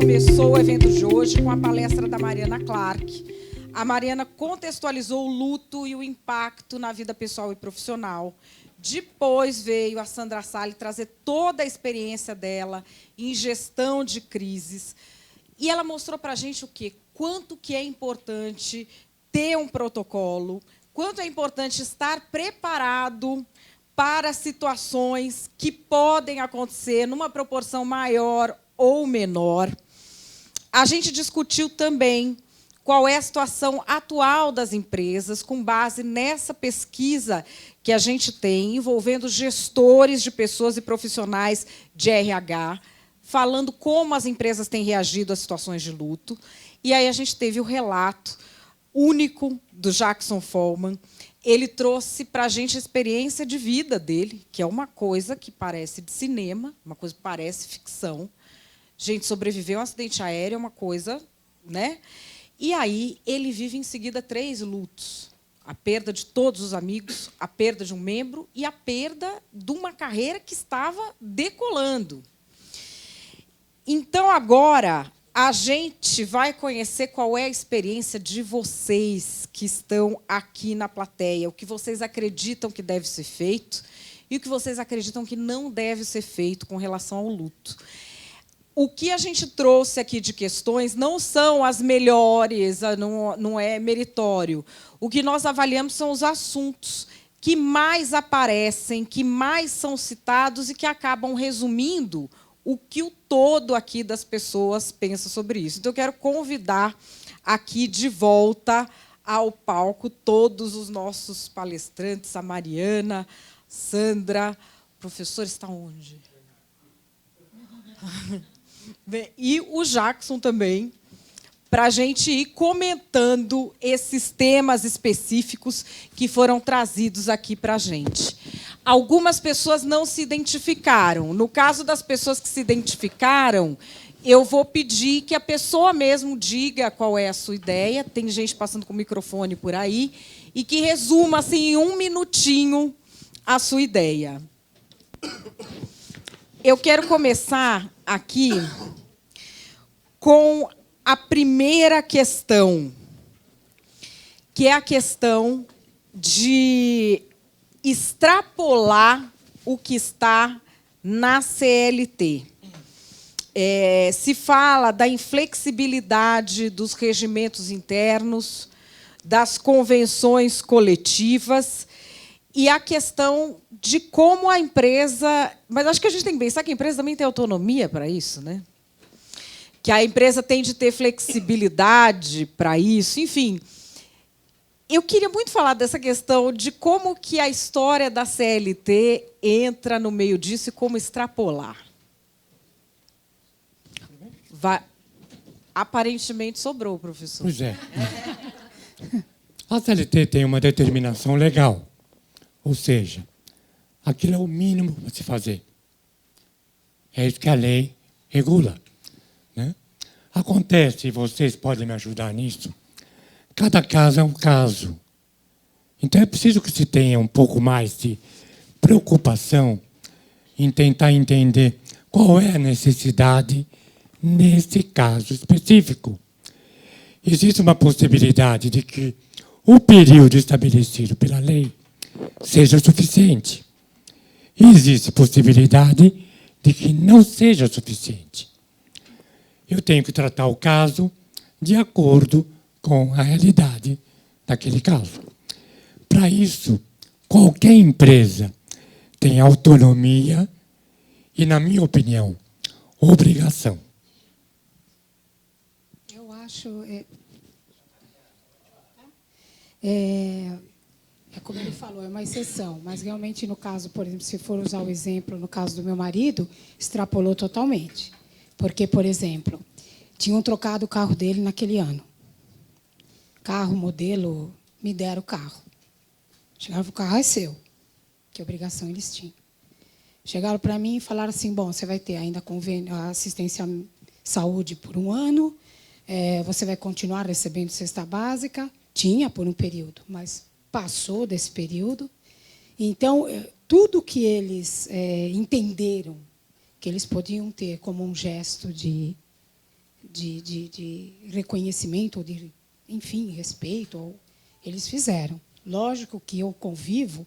começou o evento de hoje com a palestra da Mariana Clark. A Mariana contextualizou o luto e o impacto na vida pessoal e profissional. Depois veio a Sandra Salles trazer toda a experiência dela em gestão de crises. E ela mostrou para a gente o quê? Quanto que é importante ter um protocolo, quanto é importante estar preparado para situações que podem acontecer numa proporção maior ou menor. A gente discutiu também qual é a situação atual das empresas, com base nessa pesquisa que a gente tem, envolvendo gestores de pessoas e profissionais de RH, falando como as empresas têm reagido a situações de luto. E aí a gente teve o relato único do Jackson Follman. Ele trouxe para a gente a experiência de vida dele, que é uma coisa que parece de cinema, uma coisa que parece ficção. Gente, sobreviveu a um acidente aéreo, é uma coisa, né? E aí ele vive em seguida 3 lutos: a perda de todos os amigos, a perda de um membro e a perda de uma carreira que estava decolando. Então, agora, a gente vai conhecer qual é a experiência de vocês que estão aqui na plateia, o que vocês acreditam que deve ser feito e o que vocês acreditam que não deve ser feito com relação ao luto. O que a gente trouxe aqui de questões não são as melhores, não é meritório. O que nós avaliamos são os assuntos que mais aparecem, que mais são citados e que acabam resumindo o que o todo aqui das pessoas pensa sobre isso. Então, eu quero convidar aqui de volta ao palco todos os nossos palestrantes, a Mariana, Sandra. O professor está onde? E o Jackson também, para a gente ir comentando esses temas específicos que foram trazidos aqui para a gente. Algumas pessoas não se identificaram. No caso das pessoas que se identificaram, eu vou pedir que a pessoa mesmo diga qual é a sua ideia. Tem gente passando com o microfone por aí. E que resuma, assim, em 1 minutinho, a sua ideia. Eu quero começar aqui com a primeira questão, que é a questão de extrapolar o que está na CLT. Se fala da inflexibilidade dos regimentos internos, das convenções coletivas e a questão de como a empresa... Mas acho que a gente tem que pensar que a empresa também tem autonomia para isso, né? Que a empresa tem de ter flexibilidade para isso, enfim. Eu queria muito falar dessa questão de como que a história da CLT entra no meio disso e como extrapolar. Aparentemente sobrou, professor. Pois é. A CLT tem uma determinação legal, ou seja, aquilo é o mínimo para se fazer. É isso que a lei regula, né? Acontece, e vocês podem me ajudar nisso, cada caso é um caso. Então é preciso que se tenha um pouco mais de preocupação em tentar entender qual é a necessidade nesse caso específico. Existe uma possibilidade de que o período estabelecido pela lei seja suficiente. E existe possibilidade de que não seja suficiente. Eu tenho que tratar o caso de acordo com a realidade daquele caso. Para isso, qualquer empresa tem autonomia e, na minha opinião, obrigação. Eu acho... É como ele falou, é uma exceção, mas realmente no caso, por exemplo, se for usar o exemplo no caso do meu marido, extrapolou totalmente. Porque, por exemplo, tinham trocado o carro dele naquele ano. Carro, modelo, me deram o carro. Chegaram, o carro é seu. Que obrigação eles tinham. Chegaram para mim e falaram assim, bom, você vai ter ainda convênio, assistência saúde por 1 ano, você vai continuar recebendo cesta básica. Tinha por um período, mas passou desse período. Então, tudo que eles entenderam que eles podiam ter como um gesto de de reconhecimento, ou de, enfim, respeito, eles fizeram. Lógico que eu convivo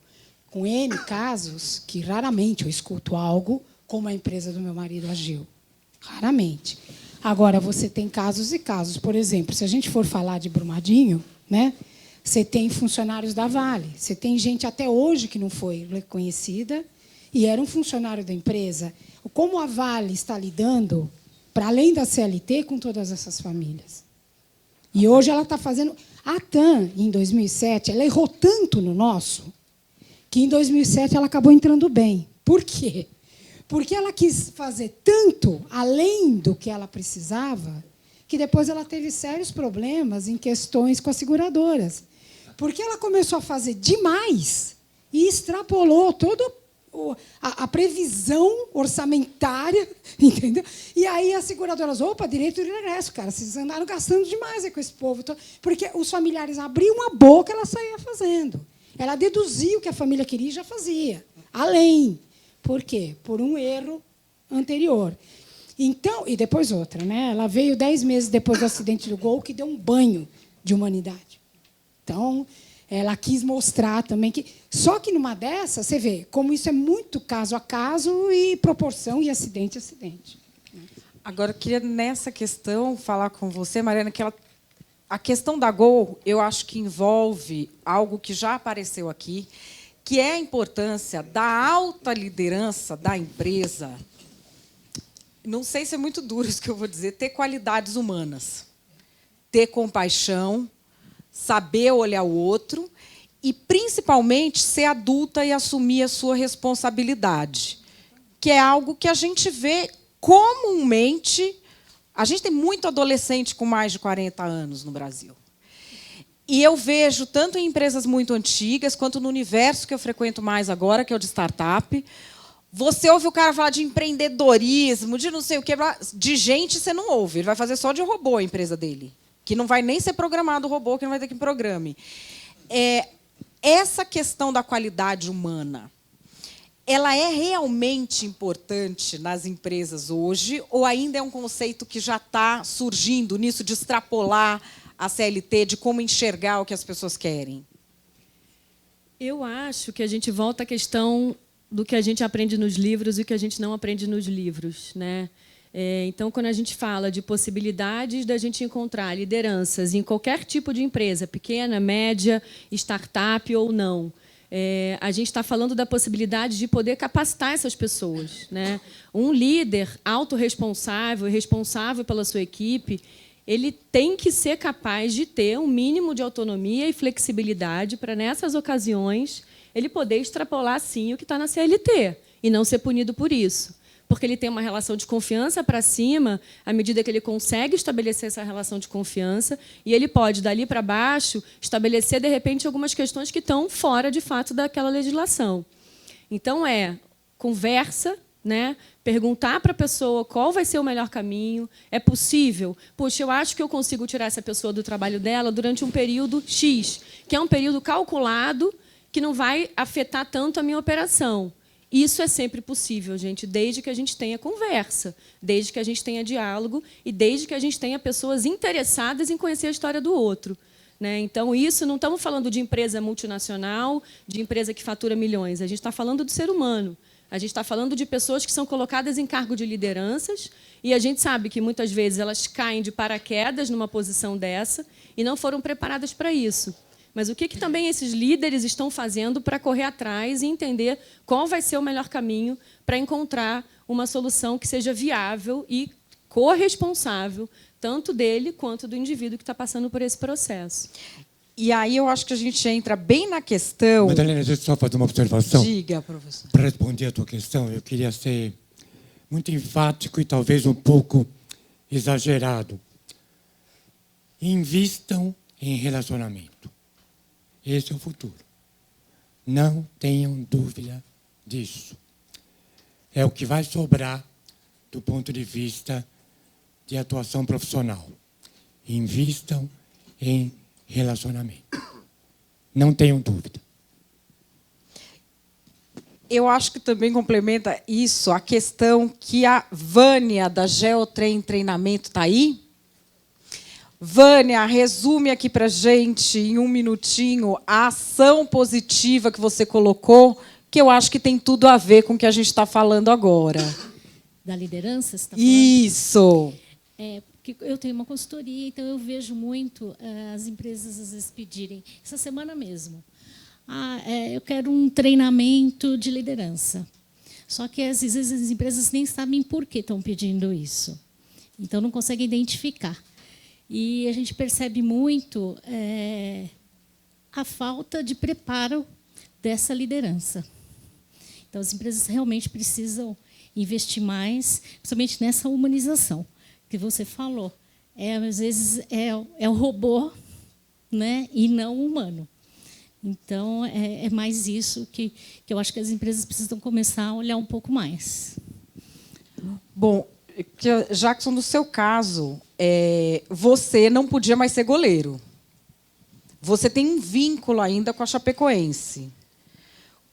com N casos que raramente eu escuto algo como a empresa do meu marido agiu. Raramente. Agora, você tem casos e casos. Por exemplo, se a gente for falar de Brumadinho, né, você tem funcionários da Vale. Você tem gente até hoje que não foi reconhecida e era um funcionário da empresa. Como a Vale está lidando, para além da CLT, com todas essas famílias? E hoje ela está fazendo... A TAM, em 2007, ela errou tanto no nosso que, em 2007, ela acabou entrando bem. Por quê? Porque ela quis fazer tanto além do que ela precisava, que depois ela teve sérios problemas em questões com as seguradoras. Porque ela começou a fazer demais e extrapolou toda a previsão orçamentária, entendeu? E aí as seguradoras, opa, direito de regresso, cara, vocês andaram gastando demais aí com esse povo. Porque os familiares abriam a boca, ela saía fazendo. Ela deduzia o que a família queria e já fazia. Além. Por quê? Por um erro anterior. Então, e depois outra, né? Ela veio 10 meses depois do acidente do Gol, que deu um banho de humanidade. Então, ela quis mostrar também que... Só que numa dessas, você vê como isso é muito caso a caso e proporção e acidente a acidente. Agora, eu queria, nessa questão, falar com você, Mariana, que a questão da Gol, eu acho que envolve algo que já apareceu aqui, que é a importância da alta liderança da empresa. Não sei se é muito duro isso que eu vou dizer, ter qualidades humanas, ter compaixão, saber olhar o outro e, principalmente, ser adulta e assumir a sua responsabilidade, que é algo que a gente vê comumente. A gente tem muito adolescente com mais de 40 anos no Brasil. E eu vejo, tanto em empresas muito antigas, quanto no universo que eu frequento mais agora, que é o de startup, você ouve o cara falar de empreendedorismo, de não sei o quê, de gente você não ouve. Ele vai fazer só de robô a empresa dele, que não vai nem ser programado o robô, que não vai ter que programe. Essa questão da qualidade humana, ela é realmente importante nas empresas hoje ou ainda é um conceito que já está surgindo nisso de extrapolar a CLT, de como enxergar o que as pessoas querem? Eu acho que a gente volta à questão do que a gente aprende nos livros e o que a gente não aprende nos livros, né? Então, quando a gente fala de possibilidades da gente encontrar lideranças em qualquer tipo de empresa, pequena, média, startup ou não, a gente está falando da possibilidade de poder capacitar essas pessoas, né? Um líder autorresponsável, responsável pela sua equipe, ele tem que ser capaz de ter um mínimo de autonomia e flexibilidade para, nessas ocasiões, ele poder extrapolar, sim, o que está na CLT e não ser punido por isso. Porque ele tem uma relação de confiança para cima, à medida que ele consegue estabelecer essa relação de confiança, e ele pode, dali para baixo, estabelecer, de repente, algumas questões que estão fora, de fato, daquela legislação. Então, conversa, né? Perguntar para a pessoa qual vai ser o melhor caminho. É possível? Puxa, eu acho que eu consigo tirar essa pessoa do trabalho dela durante um período X, que é um período calculado, que não vai afetar tanto a minha operação. Isso é sempre possível, gente, desde que a gente tenha conversa, desde que a gente tenha diálogo e desde que a gente tenha pessoas interessadas em conhecer a história do outro, né? Então, isso não estamos falando de empresa multinacional, de empresa que fatura milhões. A gente está falando do ser humano. A gente está falando de pessoas que são colocadas em cargo de lideranças e a gente sabe que, muitas vezes, elas caem de paraquedas numa posição dessa e não foram preparadas para isso. Mas o que também esses líderes estão fazendo para correr atrás e entender qual vai ser o melhor caminho para encontrar uma solução que seja viável e corresponsável, tanto dele quanto do indivíduo que está passando por esse processo. E aí eu acho que a gente entra bem na questão... Madalena, deixa eu só fazer uma observação. Diga, professor. Para responder a tua questão, eu queria ser muito enfático e talvez um pouco exagerado. Invistam em relacionamento. Esse é o futuro. Não tenham dúvida disso. É o que vai sobrar do ponto de vista de atuação profissional. Invistam em relacionamento. Não tenham dúvida. Eu acho que também complementa isso a questão que a Vânia, da Geotrem Treinamento, está aí. Vânia, resume aqui para gente, em um minutinho, a ação positiva que você colocou, que eu acho que tem tudo a ver com o que a gente está falando agora. Da liderança, você está falando? Isso. Porque eu tenho uma consultoria, então eu vejo muito as empresas às vezes pedirem, essa semana mesmo, eu quero um treinamento de liderança. Só que às vezes as empresas nem sabem por que estão pedindo isso. Então não conseguem identificar. E a gente percebe muito a falta de preparo dessa liderança. Então as empresas realmente precisam investir mais, principalmente nessa humanização que você falou. Às vezes é o robô, né, e não o humano. Então, é mais isso que eu acho que as empresas precisam começar a olhar um pouco mais. Bom, Jackson, no seu caso, você não podia mais ser goleiro. Você tem um vínculo ainda com a Chapecoense.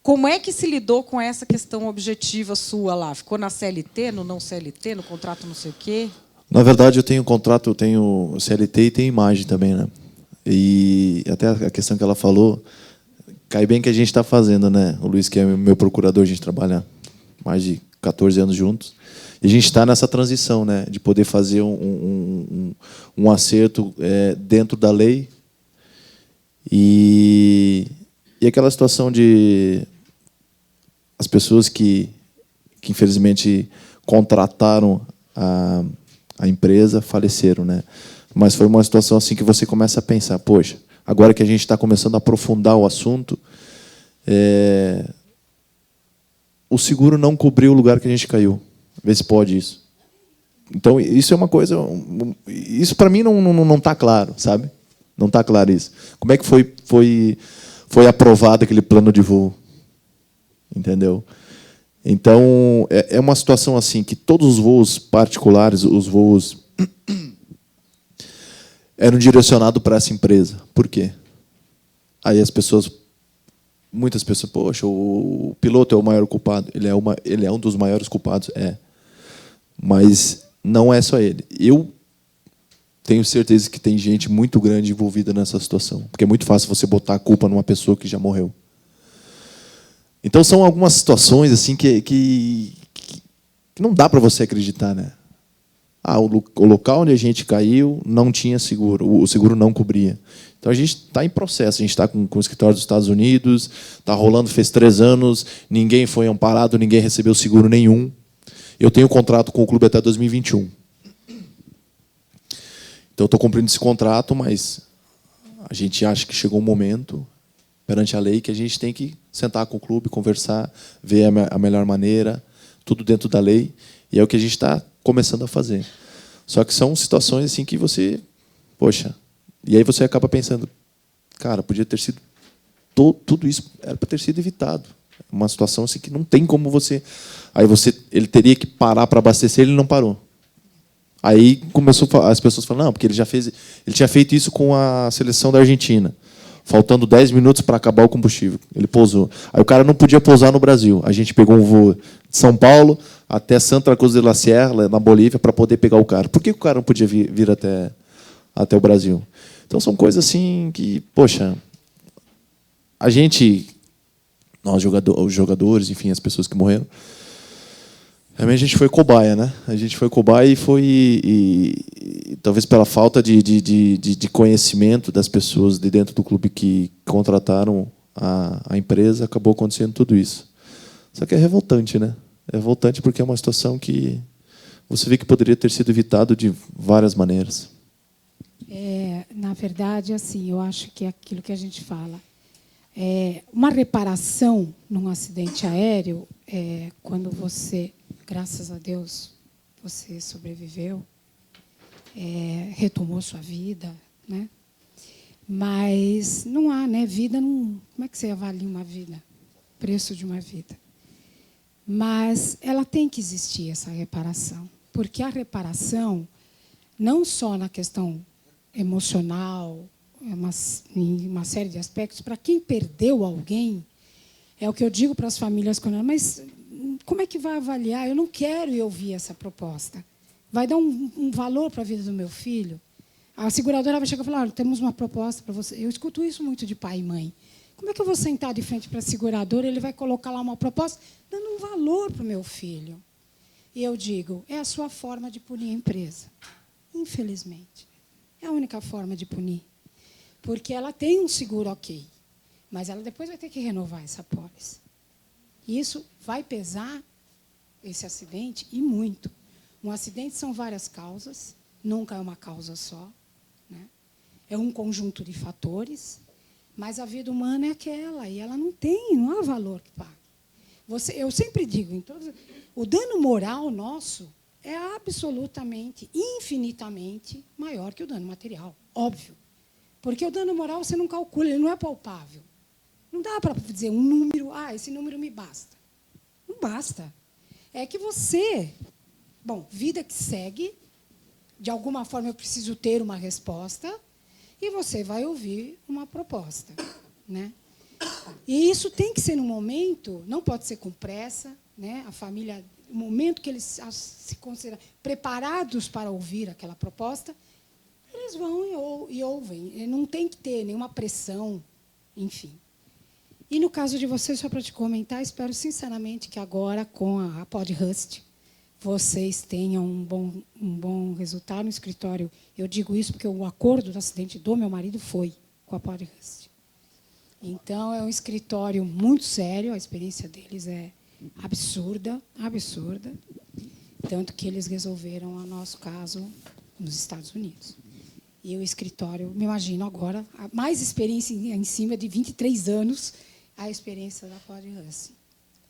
Como é que se lidou com essa questão objetiva sua lá? Ficou na CLT, no não CLT, no contrato não sei o quê? Na verdade, eu tenho contrato, eu tenho CLT e tenho imagem também, né? E até a questão que ela falou, cai bem que a gente está fazendo, né? O Luiz, que é meu procurador, a gente trabalha mais de 14 anos juntos. E a gente está nessa transição, né? De poder fazer um acerto dentro da lei. E aquela situação de as pessoas que infelizmente contrataram a empresa faleceram, né? Mas foi uma situação assim que você começa a pensar, poxa, agora que a gente está começando a aprofundar o assunto, o seguro não cobriu o lugar que a gente caiu. Vê se pode isso. Então, isso é uma coisa... Isso, para mim, não está claro, sabe? Não está claro isso. Como é que foi aprovado aquele plano de voo? Entendeu? Então, é uma situação assim que todos os voos particulares, os voos eram direcionados para essa empresa. Por quê? Aí muitas pessoas, poxa, o piloto é o maior culpado. Ele é um dos maiores culpados, mas não é só ele. Eu tenho certeza que tem gente muito grande envolvida nessa situação, porque é muito fácil você botar a culpa numa pessoa que já morreu. Então são algumas situações assim que não dá para você acreditar, né? O local onde a gente caiu não tinha seguro, o seguro não cobria. Então a gente está em processo, a gente está com o escritório dos Estados Unidos, está rolando, fez 3 anos, ninguém foi amparado, ninguém recebeu seguro nenhum. Eu tenho contrato com o clube até 2021. Então estou cumprindo esse contrato, mas a gente acha que chegou um momento perante a lei que a gente tem que sentar com o clube, conversar, ver a melhor maneira, tudo dentro da lei, e é o que a gente está começando a fazer. Só que são situações assim que você, poxa, e aí você acaba pensando, cara, podia ter sido tudo isso era para ter sido evitado. Uma situação assim que não tem como você, ele teria que parar para abastecer, ele não parou. Aí começou as pessoas falando, não, porque ele tinha feito isso com a seleção da Argentina. Faltando 10 minutos para acabar o combustível. Ele pousou. Aí o cara não podia pousar no Brasil. A gente pegou um voo de São Paulo até Santa Cruz de la Sierra, na Bolívia, para poder pegar o cara. Por que o cara não podia vir até o Brasil? Então são coisas assim que, poxa, nós os jogadores, enfim, as pessoas que morreram, realmente a gente foi cobaia, né? A gente foi cobaia e talvez pela falta de conhecimento das pessoas de dentro do clube que contrataram a empresa, acabou acontecendo tudo isso. Só que é revoltante, né? É revoltante porque é uma situação que você vê que poderia ter sido evitado de várias maneiras. Na verdade, assim, eu acho que é aquilo que a gente fala. Uma reparação num acidente aéreo, quando você, graças a Deus, você sobreviveu, retomou sua vida, né? Mas não há, né? Vida não. Como é que você avalia uma vida? Preço de uma vida. Mas ela tem que existir, essa reparação, porque a reparação, não só na questão emocional, em uma série de aspectos, para quem perdeu alguém, é o que eu digo para as famílias quando mas como é que vai avaliar? Eu não quero ouvir essa proposta. Vai dar um valor para a vida do meu filho? A seguradora vai chegar e falar, olha, temos uma proposta para você. Eu escuto isso muito de pai e mãe. Como é que eu vou sentar de frente para a seguradora, ele vai colocar lá uma proposta, dando um valor para o meu filho? E eu digo, é a sua forma de punir a empresa. Infelizmente. É a única forma de punir. Porque ela tem um seguro ok, mas ela depois vai ter que renovar essa pólice. E isso vai pesar, esse acidente, e muito. Um acidente são várias causas, nunca é uma causa só. Né? É um conjunto de fatores, mas a vida humana é aquela, e ela não há valor que pague. Eu sempre digo, o dano moral nosso é absolutamente, infinitamente maior que o dano material, óbvio. Porque o dano moral você não calcula, ele não é palpável. Não dá para dizer um número, esse número me basta. Não basta. É que você... Bom, vida que segue, de alguma forma eu preciso ter uma resposta, e você vai ouvir uma proposta. Né? E isso tem que ser num momento, não pode ser com pressa, né? A família, no momento que eles se consideram preparados para ouvir aquela proposta, eles vão e ouvem. Não tem que ter nenhuma pressão, enfim. E no caso de vocês, só para te comentar, espero sinceramente que agora, com a PodRust, vocês tenham um bom resultado no escritório. Eu digo isso porque o acordo do acidente do meu marido foi com a PodRust. Então, é um escritório muito sério, a experiência deles é absurda, absurda, tanto que eles resolveram o nosso caso nos Estados Unidos. E o escritório, me imagino agora, a mais experiência em cima de 23 anos, a experiência da PodRust.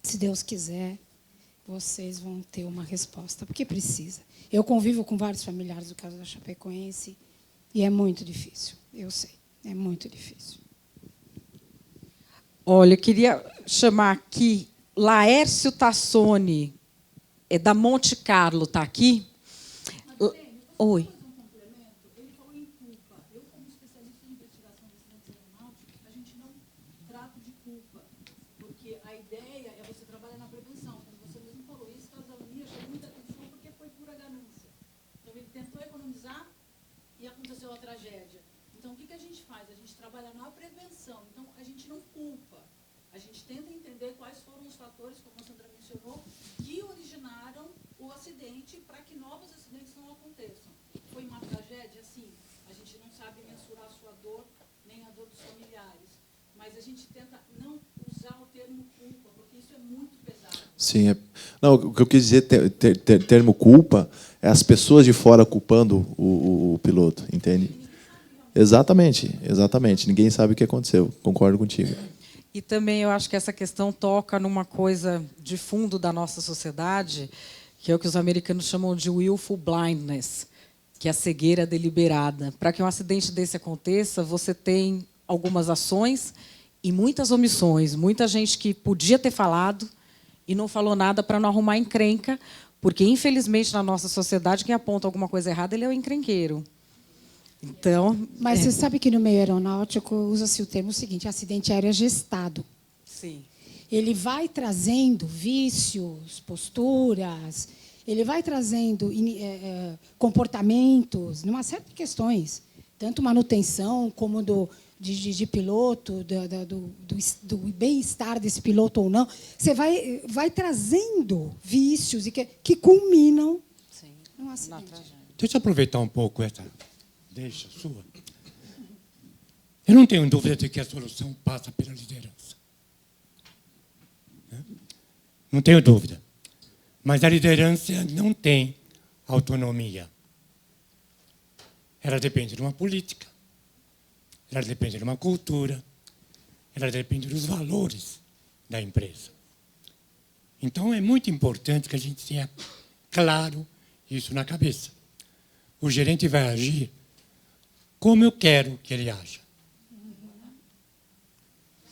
Se Deus quiser, vocês vão ter uma resposta, porque precisa. Eu convivo com vários familiares do caso da Chapecoense, e é muito difícil, eu sei, é muito difícil. Olha, eu queria chamar aqui Laércio Tassoni, da Monte Carlo, está aqui? Oi. E aconteceu a tragédia. Então, o que a gente faz? A gente trabalha na prevenção. Então, a gente não culpa. A gente tenta entender quais foram os fatores, como a Sandra mencionou, que originaram o acidente para que novos acidentes não aconteçam. Foi uma tragédia? Sim. A gente não sabe mensurar a sua dor, nem a dor dos familiares. Mas a gente tenta não usar o termo culpa, porque isso é muito pesado. Sim. Não, o que eu quis dizer, termo culpa, é as pessoas de fora culpando o piloto, entende? Exatamente, exatamente. Ninguém sabe o que aconteceu. Concordo contigo. E também eu acho que essa questão toca numa coisa de fundo da nossa sociedade, que é o que os americanos chamam de willful blindness, que é a cegueira deliberada. Para que um acidente desse aconteça, você tem algumas ações e muitas omissões. Muita gente que podia ter falado e não falou nada para não arrumar encrenca, porque, infelizmente, na nossa sociedade, quem aponta alguma coisa errada, ele é o encrenqueiro. Então, mas você sabe que no meio aeronáutico usa-se o termo seguinte, acidente aéreo gestado. Sim. Ele vai trazendo vícios, posturas, ele vai trazendo comportamentos, numa série de questões, tanto manutenção como de piloto, do bem-estar desse piloto ou não. Você vai trazendo vícios que culminam num acidente. Deixa eu aproveitar um pouco essa deixa sua. Eu não tenho dúvida de que a solução passa pela liderança. Não tenho dúvida. Mas a liderança não tem autonomia. Ela depende de uma política, ela depende de uma cultura, ela depende dos valores da empresa. Então, é muito importante que a gente tenha claro isso na cabeça. O gerente vai agir como eu quero que ele haja.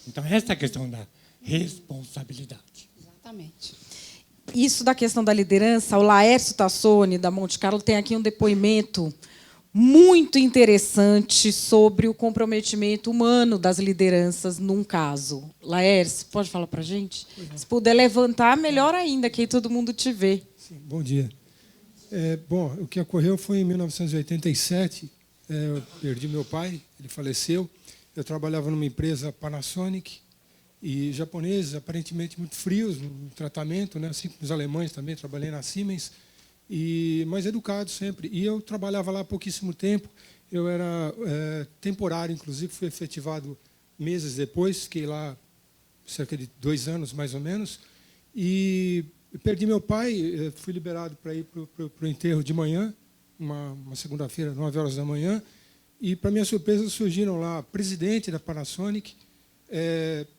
Então, essa é a questão da responsabilidade. Exatamente. Isso da questão da liderança, o Laércio Tassoni, da Monte Carlo, tem aqui um depoimento muito interessante sobre o comprometimento humano das lideranças num caso. Laércio, pode falar para a gente? Se puder levantar, melhor ainda, que aí todo mundo te vê. Sim, bom dia. Bom, o que ocorreu foi em 1987, Eu perdi meu pai, ele faleceu. Eu trabalhava numa empresa Panasonic, e japoneses, aparentemente muito frios no tratamento, né? Assim como os alemães também, trabalhei na Siemens, mas educado sempre. E eu trabalhava lá há pouquíssimo tempo, eu era temporário, inclusive, fui efetivado meses depois, fiquei lá cerca de 2 anos, mais ou menos, e perdi meu pai, fui liberado para ir para o enterro de manhã, uma segunda-feira, 9 horas da manhã, e, para minha surpresa, surgiram lá presidente da Panasonic,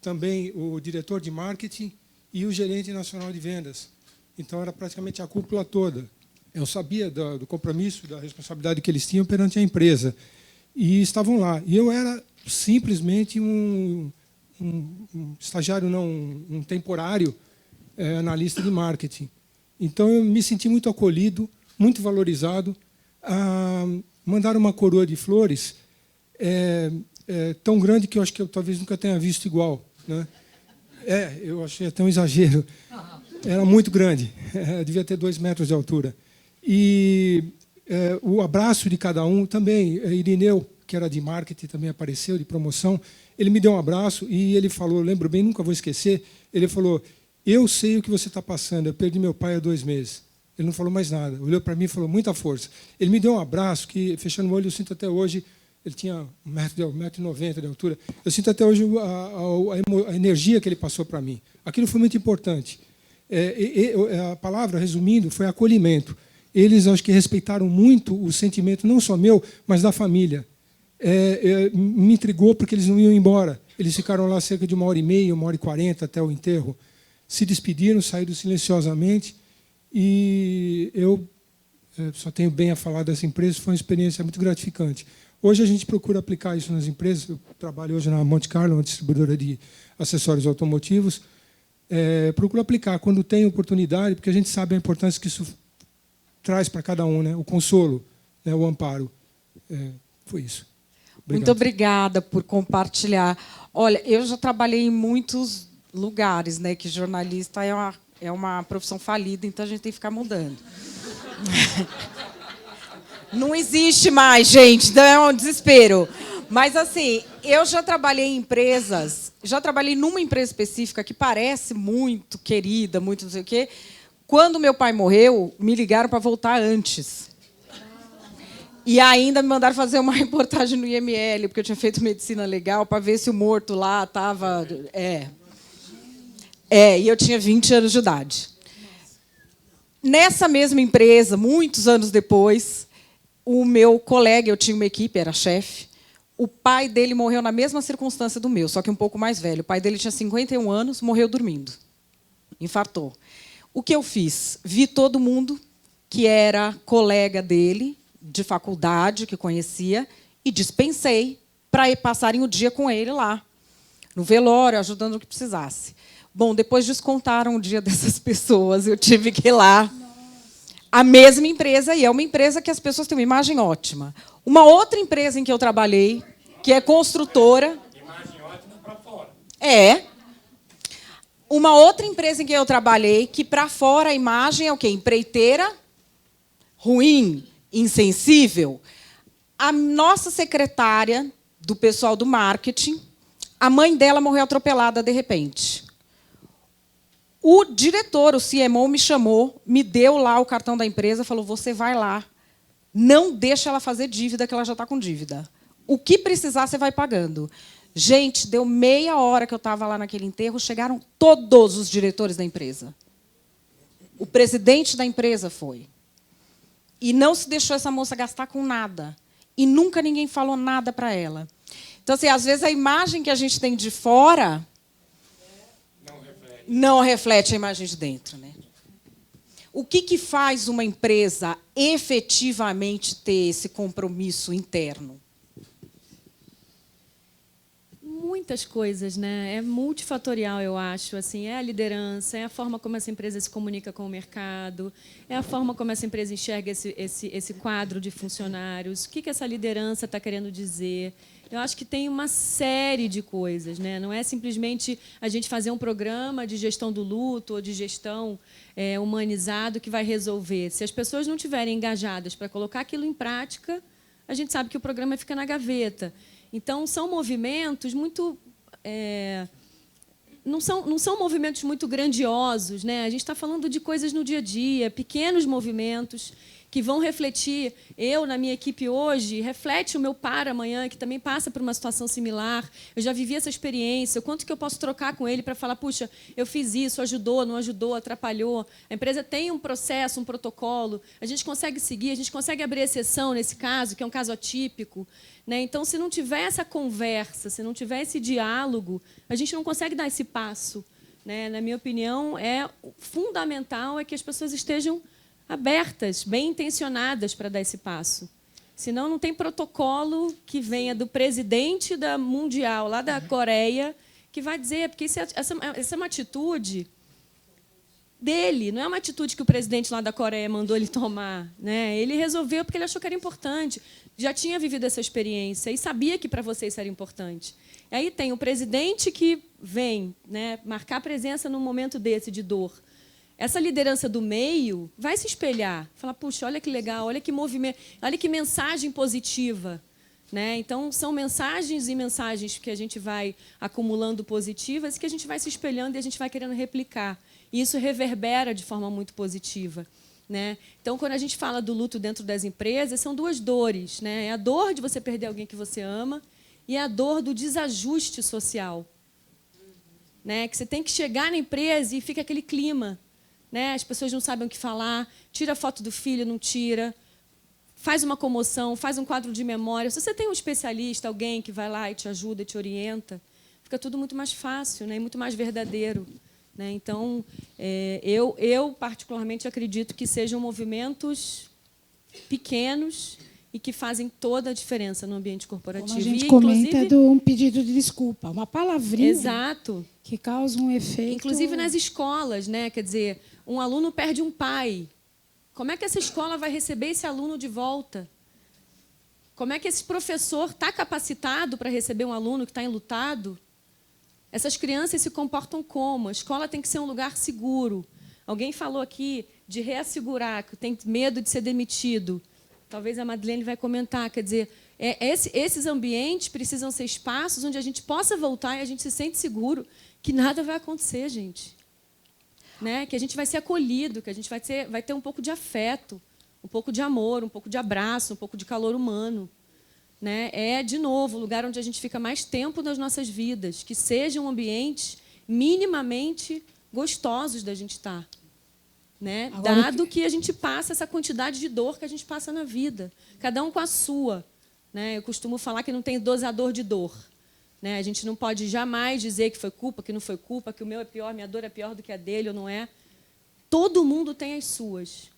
também o diretor de marketing e o gerente nacional de vendas. Então, era praticamente a cúpula toda. Eu sabia do compromisso, da responsabilidade que eles tinham perante a empresa. E estavam lá. E eu era simplesmente um estagiário, não, um temporário analista de marketing. Então, eu me senti muito acolhido, muito valorizado. Mandaram uma coroa de flores tão grande que eu acho que eu talvez nunca tenha visto igual, né? Eu achei até um exagero. Era muito grande, devia ter 2 metros de altura. E o abraço de cada um também. Irineu, que era de marketing, também apareceu, de promoção. Ele me deu um abraço e ele falou, lembro bem, nunca vou esquecer, ele falou, eu sei o que você está passando, eu perdi meu pai há 2 meses. Ele não falou mais nada, olhou para mim e falou, muita força. Ele me deu um abraço que, fechando o olho, eu sinto até hoje, ele tinha 1,90 m de altura, eu sinto até hoje a energia que ele passou para mim. Aquilo foi muito importante. A palavra, resumindo, foi acolhimento. Eles, acho que, respeitaram muito o sentimento, não só meu, mas da família. Me intrigou porque eles não iam embora. Eles ficaram lá cerca de 1h30, 1h40 até o enterro. Se despediram, saíram silenciosamente. E eu só tenho bem a falar dessa empresa, foi uma experiência muito gratificante. Hoje a gente procura aplicar isso nas empresas. Eu trabalho hoje na Monte Carlo, uma distribuidora de acessórios automotivos. Procuro aplicar quando tem oportunidade, porque a gente sabe a importância que isso traz para cada um, né? O consolo, né? O amparo. Foi isso. Obrigado. Muito obrigada por compartilhar. Olha, eu já trabalhei em muitos lugares, né? Que jornalista é uma profissão falida, então a gente tem que ficar mudando. Não existe mais, gente, é um desespero. Mas, assim, eu já trabalhei em empresas, já trabalhei numa empresa específica que parece muito querida, muito não sei o quê. Quando meu pai morreu, me ligaram para voltar antes. E ainda me mandaram fazer uma reportagem no IML, porque eu tinha feito medicina legal, para ver se o morto lá estava... e eu tinha 20 anos de idade. Nessa mesma empresa, muitos anos depois, o meu colega, eu tinha uma equipe, era chefe, o pai dele morreu na mesma circunstância do meu, só que um pouco mais velho. O pai dele tinha 51 anos, morreu dormindo. Infartou. O que eu fiz? Vi todo mundo que era colega dele, de faculdade, que conhecia, e dispensei para passarem o dia com ele lá, no velório, ajudando o que precisasse. Bom, depois descontaram o dia dessas pessoas, eu tive que ir lá. A mesma empresa, e é uma empresa que as pessoas têm uma imagem ótima. Uma outra empresa em que eu trabalhei, que é construtora... Imagem ótima para fora. Uma outra empresa em que eu trabalhei, que para fora a imagem é o quê? Empreiteira, ruim, insensível. A nossa secretária do pessoal do marketing, a mãe dela morreu atropelada de repente. O diretor, o CMO, me chamou, me deu lá o cartão da empresa, falou, você vai lá, não deixa ela fazer dívida, que ela já está com dívida. O que precisar, você vai pagando. Gente, deu meia hora que eu estava lá naquele enterro, chegaram todos os diretores da empresa. O presidente da empresa foi. E não se deixou essa moça gastar com nada. E nunca ninguém falou nada para ela. Então, assim, às vezes, a imagem que a gente tem de fora... não reflete a imagem de dentro, né? O que faz uma empresa efetivamente ter esse compromisso interno? Muitas coisas, né? É multifatorial, eu acho. Assim, é a liderança, é a forma como essa empresa se comunica com o mercado, é a forma como essa empresa enxerga esse quadro de funcionários, o que essa liderança está querendo dizer. Eu acho que tem uma série de coisas, né? Não é simplesmente a gente fazer um programa de gestão do luto ou de gestão humanizado que vai resolver. Se as pessoas não estiverem engajadas para colocar aquilo em prática, a gente sabe que o programa fica na gaveta. Então, são movimentos muito... não são movimentos muito grandiosos, né? A gente está falando de coisas no dia a dia, pequenos movimentos que vão refletir. Eu, na minha equipe hoje, reflete o meu par amanhã, que também passa por uma situação similar. Eu já vivi essa experiência. O quanto que eu posso trocar com ele para falar, puxa, eu fiz isso, ajudou, não ajudou, atrapalhou. A empresa tem um processo, um protocolo. A gente consegue seguir, a gente consegue abrir exceção nesse caso, que é um caso atípico. Né? Então, se não tiver essa conversa, se não tiver esse diálogo, a gente não consegue dar esse passo. Né? Na minha opinião, fundamental é que as pessoas estejam abertas, bem intencionadas para dar esse passo. Senão, não tem protocolo que venha do presidente da Mundial, lá da Coreia, que vai dizer, porque essa é uma atitude dele, não é uma atitude que o presidente lá da Coreia mandou ele tomar. Né? Ele resolveu porque ele achou que era importante. Já tinha vivido essa experiência e sabia que para vocês era importante. E aí tem o presidente que vem, né, marcar presença num momento desse de dor. Essa liderança do meio vai se espelhar, falar, puxa, olha que legal, olha que movimento, olha que mensagem positiva. Né? Então, são mensagens e mensagens que a gente vai acumulando positivas e que a gente vai se espelhando e a gente vai querendo replicar. E isso reverbera de forma muito positiva. Né? Então, quando a gente fala do luto dentro das empresas, são duas dores. Né? É a dor de você perder alguém que você ama e a dor do desajuste social. Né? Que você tem que chegar na empresa e fica aquele clima. Né? As pessoas não sabem o que falar, tira a foto do filho, não tira, faz uma comoção, faz um quadro de memória. Se você tem um especialista, alguém que vai lá e te ajuda, e te orienta, fica tudo muito mais fácil, né? E muito mais verdadeiro. Né? Então, eu particularmente acredito que sejam movimentos pequenos e que fazem toda a diferença no ambiente corporativo. Como a gente comenta de um pedido de desculpa, uma palavrinha. Exato. Que causa um efeito... Inclusive nas escolas, né? Quer dizer, um aluno perde um pai. Como é que essa escola vai receber esse aluno de volta? Como é que esse professor está capacitado para receber um aluno que está enlutado? Essas crianças se comportam como? A escola tem que ser um lugar seguro. Alguém falou aqui de reassegurar, que tem medo de ser demitido. Talvez a Madeleine vai comentar. Quer dizer, esses ambientes precisam ser espaços onde a gente possa voltar e a gente se sente seguro que nada vai acontecer, gente. Né? Que a gente vai ser acolhido, que a gente vai ter um pouco de afeto, um pouco de amor, um pouco de abraço, um pouco de calor humano. Né? De novo, o lugar onde a gente fica mais tempo nas nossas vidas, que sejam ambientes minimamente gostosos da gente estar. Né? Dado que a gente passa essa quantidade de dor que a gente passa na vida, cada um com a sua. Né? Eu costumo falar que não tem dosador de dor. Né? A gente não pode jamais dizer que foi culpa, que não foi culpa, que o meu é pior, minha dor é pior do que a dele, ou não é. Todo mundo tem as suas.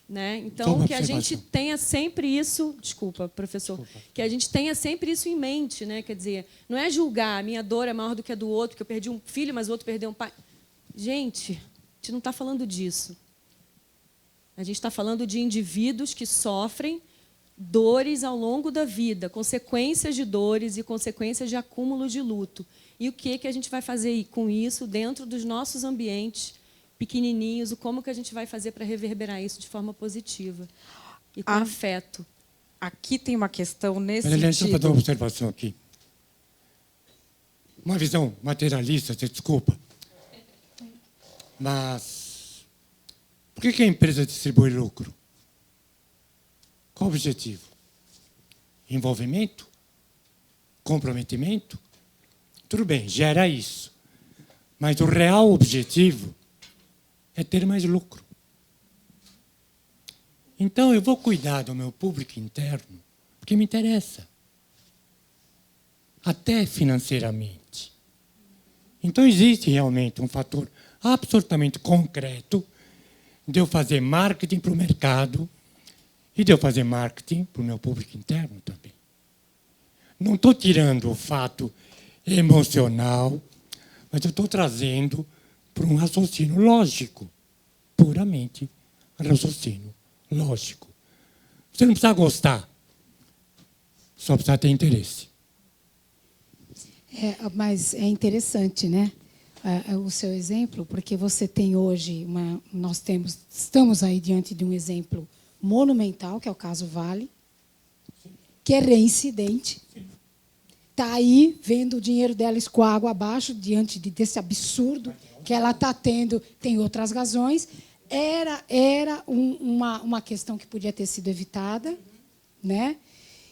Né? Então, que a gente tenha sempre isso... Desculpa, professor. Desculpa. Que a gente tenha sempre isso em mente. Né? Quer dizer, não é julgar, a minha dor é maior do que a do outro, porque eu perdi um filho, mas o outro perdeu um pai. Gente, a gente não está falando disso. A gente está falando de indivíduos que sofrem dores ao longo da vida, consequências de dores e consequências de acúmulo de luto. E o que a gente vai fazer com isso dentro dos nossos ambientes pequenininhos, como que a gente vai fazer para reverberar isso de forma positiva e com afeto. Aqui tem uma questão nesse sentido. Deixa eu fazer uma observação aqui. Uma visão materialista, desculpa. Mas por que a empresa distribui lucro? Qual o objetivo? Envolvimento? Comprometimento? Tudo bem, gera isso. Mas o real objetivo é ter mais lucro. Então, eu vou cuidar do meu público interno, porque me interessa. Até financeiramente. Então, existe realmente um fator absolutamente concreto de eu fazer marketing para o mercado e de eu fazer marketing para o meu público interno também. Não estou tirando o fato emocional, mas eu estou trazendo para um raciocínio lógico, puramente raciocínio lógico. Você não precisa gostar, só precisa ter interesse. Mas é interessante, né? O seu exemplo, porque você tem hoje, estamos aí diante de um exemplo monumental, que é o caso Vale, que é reincidente. Está aí vendo o dinheiro dela escoar água abaixo diante desse absurdo que ela está tendo. Tem outras razões. Era uma questão que podia ter sido evitada, né?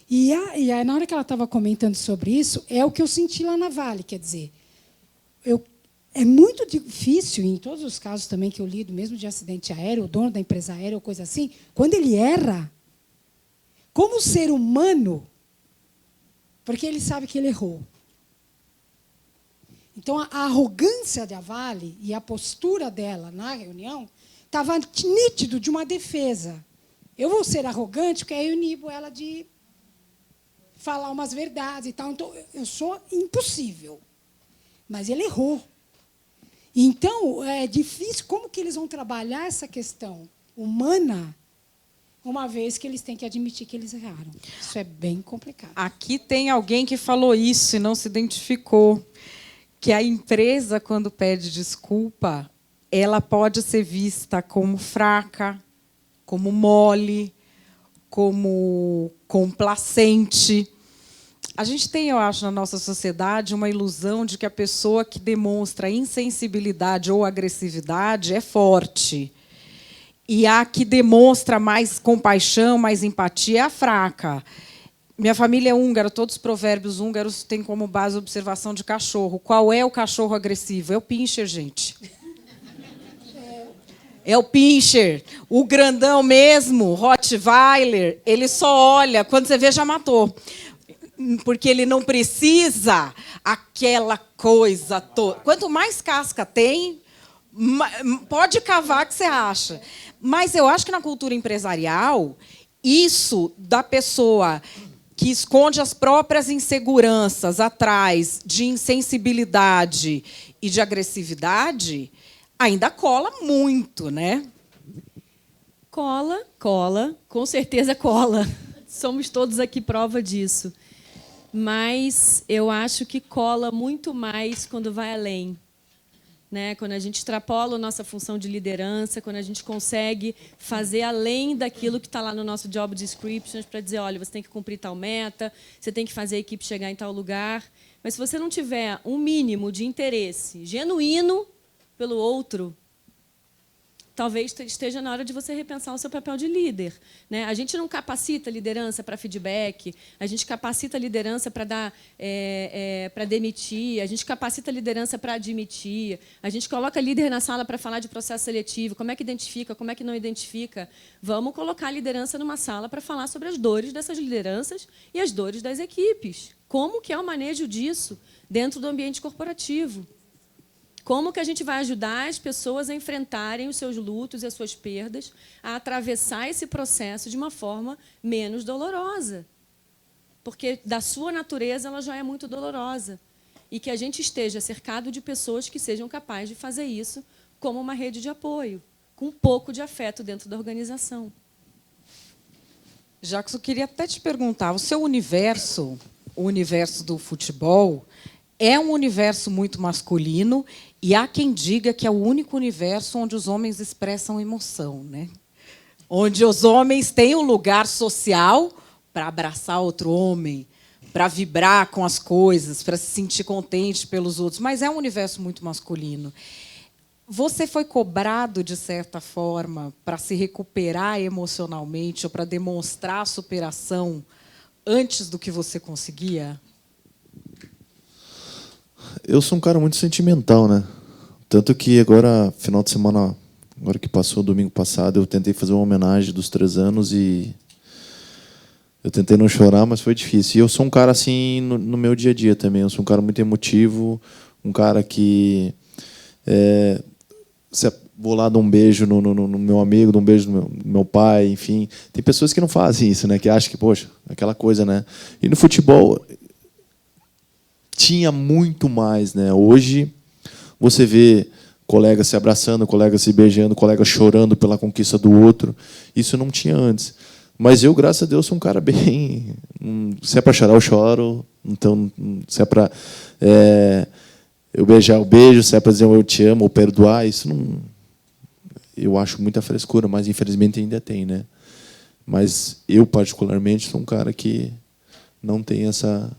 E aí, na hora que ela estava comentando sobre isso, é o que eu senti lá na Vale. Quer dizer, é muito difícil, em todos os casos também que eu lido, mesmo de acidente aéreo, o dono da empresa aérea ou coisa assim, quando ele erra, como ser humano, porque ele sabe que ele errou. Então, a arrogância da Vale e a postura dela na reunião estava nítido de uma defesa. Eu vou ser arrogante, porque aí eu inibo ela de falar umas verdades e tal. Então, eu sou impossível. Mas ele errou. Então, é difícil. Como que eles vão trabalhar essa questão humana, uma vez que eles têm que admitir que eles erraram? Isso é bem complicado. Aqui tem alguém que falou isso e não se identificou. Que a empresa, quando pede desculpa, ela pode ser vista como fraca, como mole, como complacente. A gente tem, eu acho, na nossa sociedade, uma ilusão de que a pessoa que demonstra insensibilidade ou agressividade é forte. E a que demonstra mais compaixão, mais empatia é a fraca. Minha família é húngara, todos os provérbios húngaros têm como base a observação de cachorro. Qual é o cachorro agressivo? É o pincher, gente. É o pincher. O grandão mesmo, Rottweiler, ele só olha, quando você vê, já matou. Porque ele não precisa aquela coisa toda. Quanto mais casca tem, pode cavar que você acha. Mas eu acho que na cultura empresarial, isso da pessoa que esconde as próprias inseguranças atrás de insensibilidade e de agressividade ainda cola muito, né? Cola, com certeza cola. Somos todos aqui prova disso. Mas eu acho que cola muito mais quando vai além. Né? Quando a gente extrapola a nossa função de liderança, quando a gente consegue fazer além daquilo que está lá no nosso job description para dizer, olha, você tem que cumprir tal meta, você tem que fazer a equipe chegar em tal lugar. Mas se você não tiver um mínimo de interesse genuíno pelo outro, talvez esteja na hora de você repensar o seu papel de líder. Né? A gente não capacita a liderança para feedback, a gente capacita a liderança para para demitir, a gente capacita a liderança para admitir, a gente coloca líder na sala para falar de processo seletivo, como é que identifica, como é que não identifica. Vamos colocar a liderança numa sala para falar sobre as dores dessas lideranças e as dores das equipes. Como que é o manejo disso dentro do ambiente corporativo? Como que a gente vai ajudar as pessoas a enfrentarem os seus lutos e as suas perdas, a atravessar esse processo de uma forma menos dolorosa? Porque, da sua natureza, ela já é muito dolorosa. E que a gente esteja cercado de pessoas que sejam capazes de fazer isso como uma rede de apoio, com um pouco de afeto dentro da organização. Jacques, eu queria até te perguntar, o seu universo, o universo do futebol, é um universo muito masculino e há quem diga que é o único universo onde os homens expressam emoção, né? Onde os homens têm um lugar social para abraçar outro homem, para vibrar com as coisas, para se sentir contente pelos outros. Mas é um universo muito masculino. Você foi cobrado, de certa forma, para se recuperar emocionalmente ou para demonstrar a superação antes do que você conseguia? Eu sou um cara muito sentimental, né? Tanto que agora, final de semana, agora que passou, domingo passado, eu tentei fazer uma homenagem dos 3 anos e eu tentei não chorar, mas foi difícil. E eu sou um cara assim no meu dia a dia também. Eu sou um cara muito emotivo, um cara que vou lá dar um beijo no meu amigo, dar um beijo no meu pai, enfim. Tem pessoas que não fazem isso, né? Que acham que, poxa, aquela coisa, né? E no futebol tinha muito mais, né? Hoje você vê colegas se abraçando, colegas se beijando, colegas chorando pela conquista do outro. Isso não tinha antes. Mas eu, graças a Deus, sou um cara bem... Se é para chorar, eu choro. Então, se é para eu beijar, eu beijo. Se é para dizer eu te amo ou perdoar, isso não... Eu acho muita frescura, mas infelizmente ainda tem, né? Mas eu, particularmente, sou um cara que não tem essa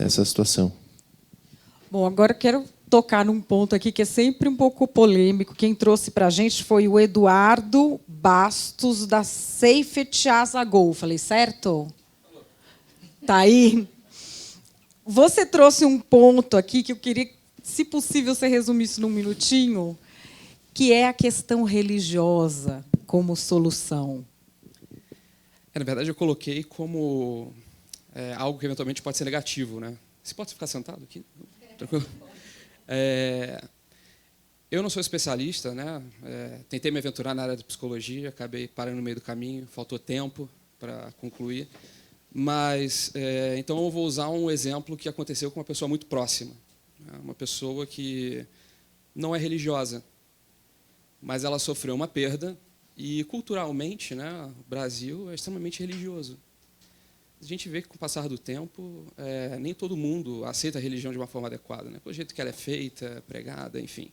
situação. Bom, agora quero tocar num ponto aqui que é sempre um pouco polêmico. Quem trouxe para a gente foi o Eduardo Bastos, da Seifert Azagol. Falei certo? Tá aí? Você trouxe um ponto aqui que eu queria, se possível, você resumisse num minutinho, que é a questão religiosa como solução. Na verdade, eu coloquei como algo que eventualmente pode ser negativo, né? Você pode ficar sentado aqui? Tranquilo? Eu não sou especialista, né? Tentei me aventurar na área de psicologia, acabei parando no meio do caminho, faltou tempo para concluir. Mas, então, eu vou usar um exemplo que aconteceu com uma pessoa muito próxima. Né? Uma pessoa que não é religiosa, mas ela sofreu uma perda e, culturalmente, né, o Brasil é extremamente religioso. A gente vê que, com o passar do tempo, nem todo mundo aceita a religião de uma forma adequada, né? Pelo jeito que ela é feita, pregada, enfim.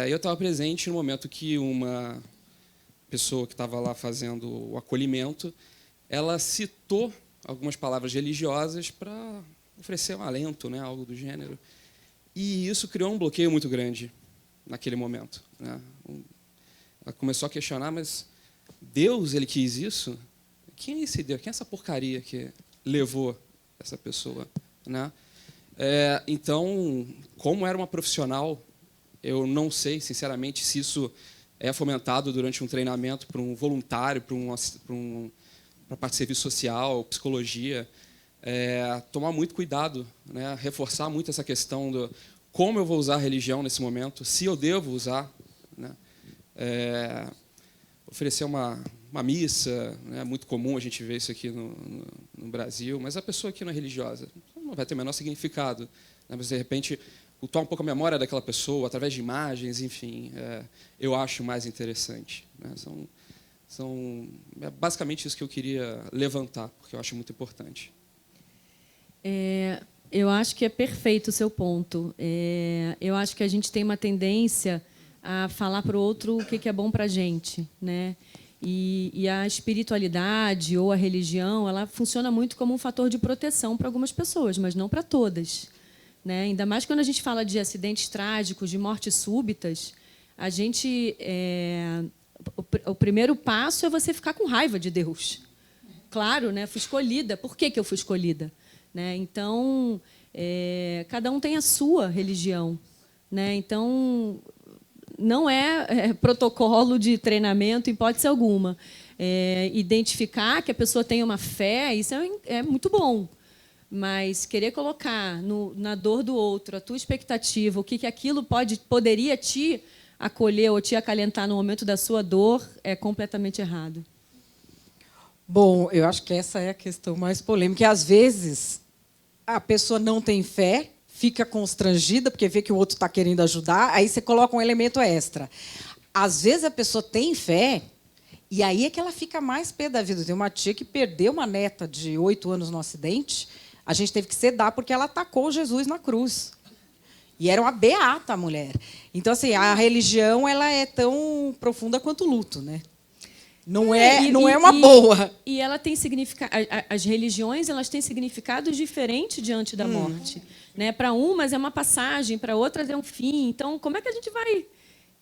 Eu estava presente no momento que uma pessoa que estava lá fazendo o acolhimento, ela citou algumas palavras religiosas para oferecer um alento, né, algo do gênero. E isso criou um bloqueio muito grande naquele momento, né? Ela começou a questionar, mas Deus, ele quis isso? Quem é esse Deus? Quem é essa porcaria que levou essa pessoa? Né? Então, como era uma profissional, eu não sei, sinceramente, se isso é fomentado durante um treinamento para um voluntário, para a parte de serviço social, psicologia. Tomar muito cuidado, né? Reforçar muito essa questão do como eu vou usar a religião nesse momento, se eu devo usar, né? Oferecer uma missa, né? É muito comum a gente ver isso aqui no Brasil, mas a pessoa que não é religiosa não vai ter o menor significado, né? Mas, de repente, cultuar um pouco a memória daquela pessoa, através de imagens, enfim, eu acho mais interessante, né? É basicamente isso que eu queria levantar, porque eu acho muito importante. Eu acho que é perfeito o seu ponto. Eu acho que a gente tem uma tendência a falar para o outro o que é bom para a gente, né? E a espiritualidade ou a religião, ela funciona muito como um fator de proteção para algumas pessoas, mas não para todas, né? Ainda mais quando a gente fala de acidentes trágicos, de mortes súbitas, a gente o primeiro passo é você ficar com raiva de Deus. Claro, né? Fui escolhida. Por que eu fui escolhida? Né? Então, cada um tem a sua religião, né? Então, não é protocolo de treinamento, em hipótese alguma. Identificar que a pessoa tem uma fé, isso é muito bom. Mas querer colocar na dor do outro a tua expectativa, o que aquilo poderia te acolher ou te acalentar no momento da sua dor, é completamente errado. Bom, eu acho que essa é a questão mais polêmica. Às vezes, a pessoa não tem fé, fica constrangida, porque vê que o outro está querendo ajudar, aí você coloca um elemento extra. Às vezes, a pessoa tem fé, e aí é que ela fica mais pé da vida. Tem uma tia que perdeu uma neta de 8 anos no acidente, a gente teve que sedar porque ela atacou Jesus na cruz. E era uma beata a mulher. Então, assim, a religião ela é tão profunda quanto o luto, né? Não é uma boa. E ela tem significado. As religiões, elas têm significados diferentes diante da morte, né? Para umas é uma passagem, para outras é um fim. Então, como é que a gente vai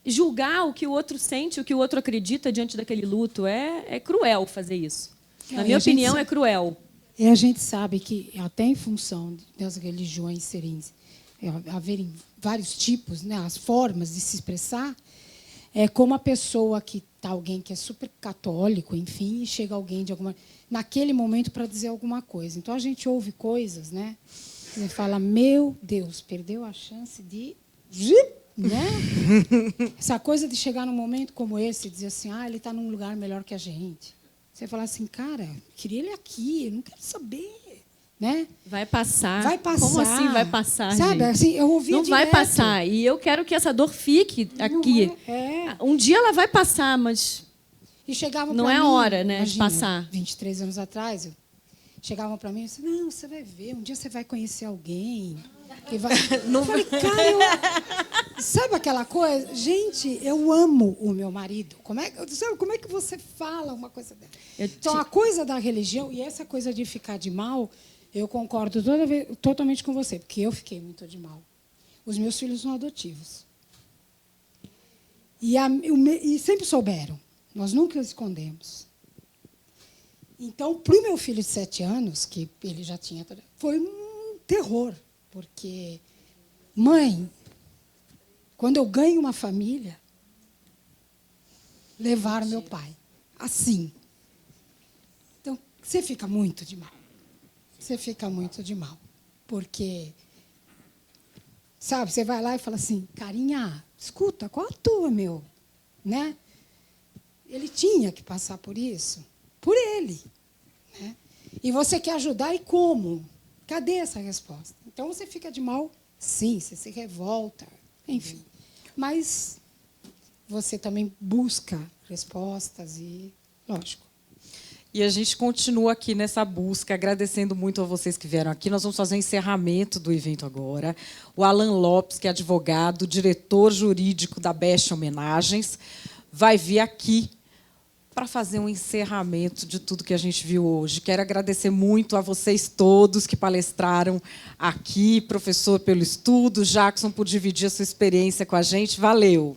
julgar o que o outro sente, o que o outro acredita diante daquele luto? É cruel fazer isso. Na minha opinião, é cruel. E a gente sabe que, até em função das religiões haverem vários tipos, né, as formas de se expressar, como a pessoa que está alguém que é super católico, enfim, e chega alguém naquele momento para dizer alguma coisa. Então a gente ouve coisas, né? Você fala, meu Deus, perdeu a chance de, né? Essa coisa de chegar num momento como esse e dizer assim, ele está num lugar melhor que a gente. Você fala assim, cara, queria ele aqui, eu não quero saber. Né? Vai passar. Vai passar. Como assim vai passar, sabe, gente? assim, eu ouvi não direto. Vai passar. E eu quero que essa dor fique aqui. Um dia ela vai passar, mas e chegavam não é a hora, né, de passar. 23 anos atrás, chegavam para mim e disseram, não, você vai ver, um dia você vai conhecer alguém. Que vai... Eu falei, cara, sabe aquela coisa? Gente, eu amo o meu marido. Sabe, como é que você fala uma coisa dessa? Então, a coisa da religião, e essa coisa de ficar de mal, eu concordo totalmente com você, porque eu fiquei muito de mal. Os meus filhos são adotivos. E sempre souberam. Nós nunca escondemos. Então, para o meu filho de 7 anos, que ele já tinha... Foi um terror, porque... Mãe, quando eu ganho uma família, levaram meu pai. Assim. Então, você fica muito de mal. Você fica muito de mal. Porque... Sabe, você vai lá e fala assim, carinha, escuta, qual a tua, meu? Né? Ele tinha que passar por isso. Por ele. Né? E você quer ajudar, e como? Cadê essa resposta? Então, você fica de mal, sim, você se revolta, enfim. Mas você também busca respostas e, lógico. E a gente continua aqui nessa busca, agradecendo muito a vocês que vieram aqui. Nós vamos fazer o encerramento do evento agora. O Alan Lopes, que é advogado, diretor jurídico da Best Homenagens, vai vir aqui para fazer um encerramento de tudo que a gente viu hoje. Quero agradecer muito a vocês todos que palestraram aqui, professor pelo estudo, Jackson por dividir a sua experiência com a gente. Valeu!